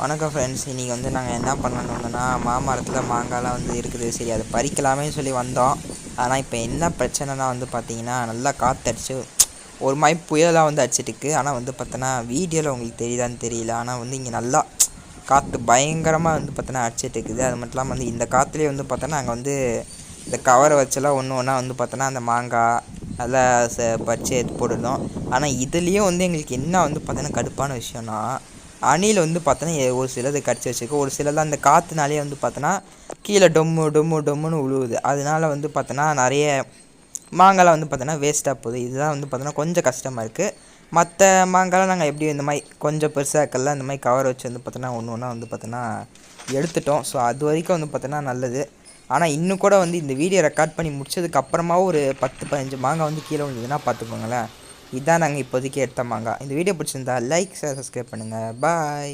வணக்கம் ஃப்ரெண்ட்ஸ். இன்றைக்கி வந்து நாங்கள் என்ன பண்ணலான்னு வந்தோன்னா, மாமரத்தில் மாங்காய்லாம் வந்து இருக்குது. சரி அதை பறிக்கலாமே சொல்லி வந்தோம். ஆனால் இப்போ என்ன பிரச்சனைனா வந்து பார்த்திங்கன்னா, நல்லா காற்றடிச்சு ஒரு மாதிரி புயலாக வந்து அடிச்சிட்டுருக்கு. ஆனால் வந்து பார்த்தோன்னா வீடியோவில் உங்களுக்கு தெரியுதான்னு தெரியல. ஆனால் வந்து இங்கே நல்லா காற்று பயங்கரமாக வந்து பார்த்தோன்னா அடிச்சிட்டு இருக்குது. அது மட்டும் இல்லாமல் வந்து இந்த காற்றுலேயே வந்து பார்த்தோன்னா நாங்கள் வந்து இந்த கவரை வச்செல்லாம் ஒன்று ஒன்றா வந்து பார்த்தோன்னா அந்த மாங்காய் நல்லா பறித்து எடுத்து போட்டுருந்தோம். ஆனால் இதுலேயும் வந்து எங்களுக்கு என்ன வந்து பார்த்தோன்னா கடுப்பான விஷயம்னா, அணில் வந்து பார்த்தோன்னா ஒரு சிலது கடிச்சு வச்சுருக்கு. ஒரு சிலது அந்த காற்றுனாலே வந்து பார்த்தோன்னா கீழே டொம்மு டொம்மு டொம்முன்னு விழுவுது. அதனால வந்து பார்த்தோன்னா நிறைய மாங்காய்லாம் வந்து பார்த்தோன்னா வேஸ்ட்டாக போகுது. இதுதான் வந்து பார்த்தோன்னா கொஞ்சம் கஷ்டமாக இருக்குது. மற்ற மாங்காய்லாம் நாங்கள் எப்படி இந்த மாதிரி கொஞ்சம் பெருசாக இருக்கல இந்த மாதிரி கவர் வச்சு வந்து பார்த்தோன்னா ஒன்று ஒன்றா வந்து பார்த்தோன்னா எடுத்துட்டோம். ஸோ அது வரைக்கும் வந்து பார்த்தோன்னா நல்லது. ஆனால் இன்னும் கூட வந்து இந்த வீடியோ ரெக்கார்ட் பண்ணி முடிச்சதுக்கு அப்புறமாவும் ஒரு 10-15 மாங்காய் வந்து கீழே விழுந்ததுன்னா பார்த்துக்கோங்களேன். இதுதான் நாங்கள் இப்போதைக்கு எடுத்த மாங்காய். இந்த வீடியோ பிடிச்சிருந்தா லைக், ஷேர், சப்ஸ்கிரைப் பண்ணுங்கள். பாய்.